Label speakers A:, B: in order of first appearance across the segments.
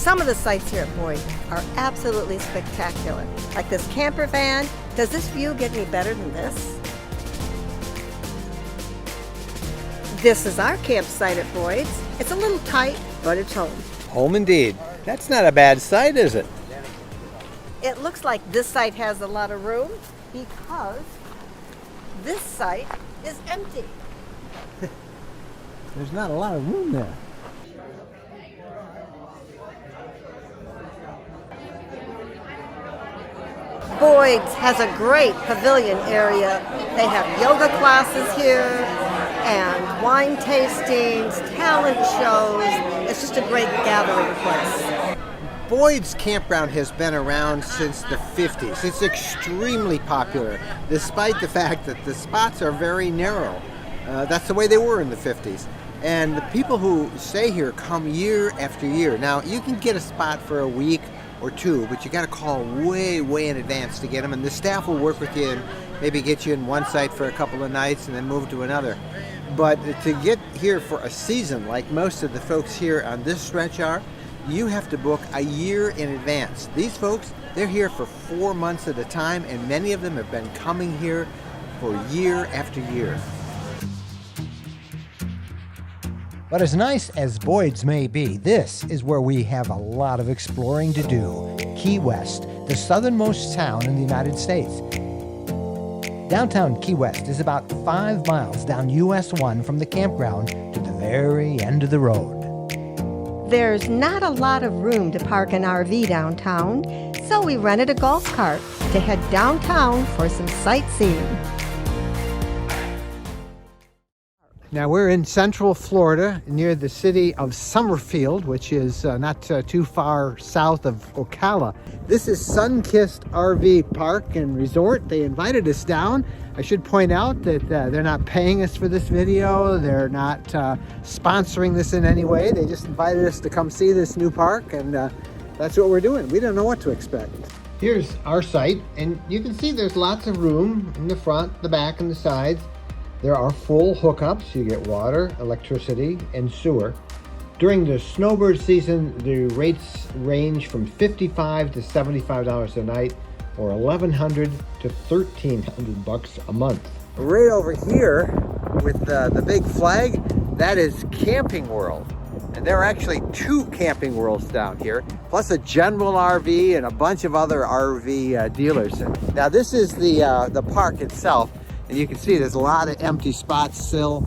A: Some of the sights here at Boyd are absolutely spectacular. Like this camper van. Does this view get any better than this? This is our campsite at Boyd's. It's a little tight, but it's home.
B: Home indeed. That's not a bad site, is it?
A: It looks like this site has a lot of room because this site is empty.
B: There's not a lot of room there.
A: Boyd's has a great pavilion area. They have yoga classes here and wine tastings, talent shows. It's just a great gathering place.
B: Boyd's campground has been around since the 50s. It's extremely popular, despite the fact that the spots are very narrow. That's the way they were in the 50s. And the people who stay here come year after year. Now, you can get a spot for a week or two, but you got to call way in advance to get them, and the staff will work with you and maybe get you in one site for a couple of nights and then move to another. But to get here for a season, like most of the folks here on this stretch are, you have to book a year in advance. These folks, they're here for 4 months at a time, and many of them have been coming here for year after year.
C: But as nice as Boyd's may be, this is where we have a lot of exploring to do. Key West, the southernmost town in the United States. Downtown Key West is about 5 miles down US 1 from the campground to the very end of the road.
A: There's not a lot of room to park an RV downtown, so we rented a golf cart to head downtown for some sightseeing.
B: Now we're in Central Florida near the city of Summerfield, which is not too far south of Ocala. This is Sun-Kissed RV Park and Resort. They invited us down. I should point out that they're not paying us for this video. They're not sponsoring this in any way. They just invited us to come see this new park, and that's what we're doing. We don't know what to expect. Here's our site, and you can see there's lots of room in the front, the back, and the sides. There are full hookups. You get water, electricity, and sewer. During the snowbird season, the rates range from $55 to $75 a night, or $1,100 to $1,300 a month. Right over here with the big flag, that is Camping World. And there are actually 2 Camping Worlds down here, plus a general RV and a bunch of other RV dealers. Now this is the park itself. And you can see there's a lot of empty spots still.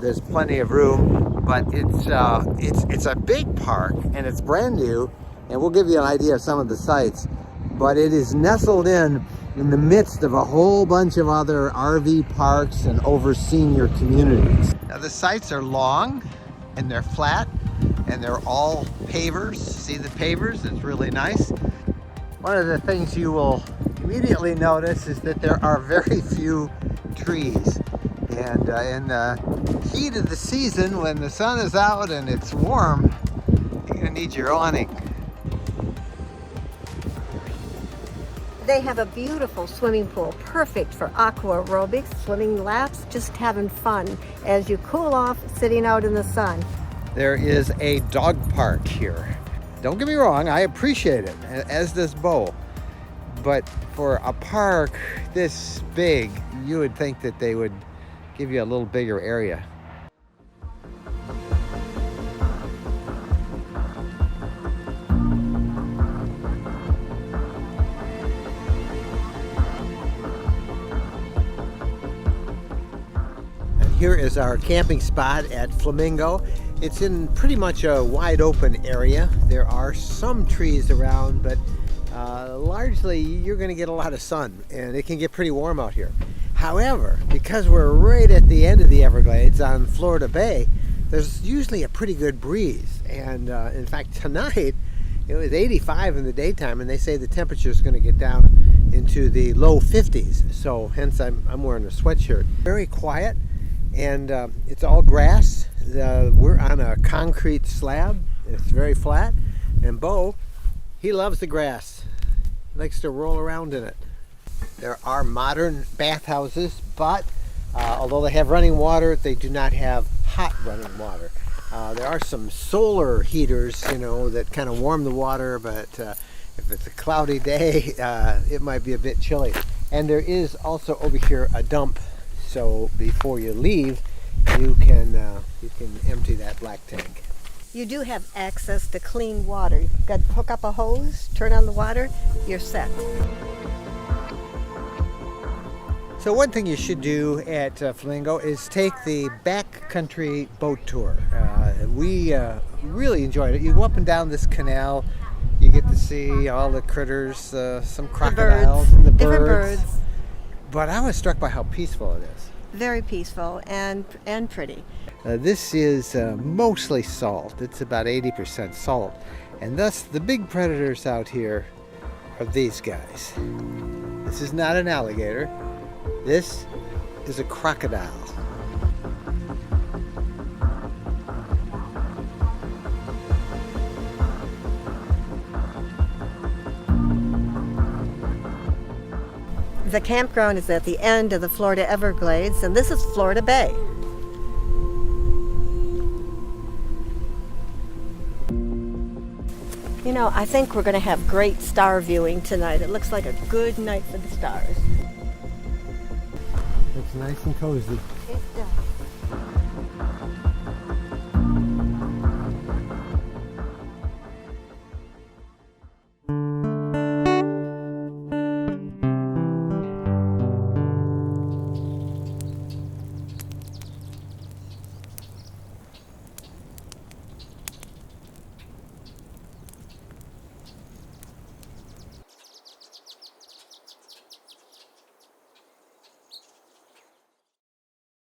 B: There's plenty of room, but it's a big park and it's brand new. And we'll give you an idea of some of the sites. But it is nestled in the midst of a whole bunch of other RV parks and over senior communities. Now the sites are long and they're flat and they're all pavers. See the pavers? It's really nice. One of the things you will immediately notice is that there are very few trees, and in the heat of the season when the sun is out and it's warm, you're going to need your awning.
A: They have a beautiful swimming pool, perfect for aqua aerobics, swimming laps, just having fun as you cool off sitting out in the sun.
B: There is a dog park here. Don't get me wrong, I appreciate it, as does Bo. But for a park this big, you would think that they would give you a little bigger area. And here is our camping spot at Flamingo. It's in pretty much a wide open area. There are some trees around, but largely you're going to get a lot of sun, and it can get pretty warm out here. However, because we're right at the end of the Everglades on Florida Bay, there's usually a pretty good breeze. And in fact, tonight it was 85 in the daytime, and they say the temperature is going to get down into the low 50s. So hence I'm wearing a sweatshirt. Very quiet, and it's all grass. We're on a concrete slab. It's very flat, and Bo, he loves the grass. He likes to roll around in it. There are modern bathhouses, but although they have running water, they do not have hot running water. There are some solar heaters, you know, that kind of warm the water, but if it's a cloudy day, it might be a bit chilly. And there is also over here a dump, so before you leave, you can empty that black tank.
A: You do have access to clean water. You've got to hook up a hose, turn on the water, you're set.
B: So one thing you should do at Flamingo is take the backcountry boat tour. We really enjoyed it. You go up and down this canal, you get to see all the critters, some crocodiles and the
A: different
B: birds.
A: birds.
B: But I was struck by how peaceful it is.
A: Very peaceful and pretty.
B: This is mostly salt. It's about 80% salt. And thus the big predators out here are these guys. This is not an alligator. This is a crocodile.
A: The campground is at the end of the Florida Everglades, and this is Florida Bay. You know, I think we're going to have great star viewing tonight. It looks like a good night for the stars.
B: It's nice and cozy.
A: It does.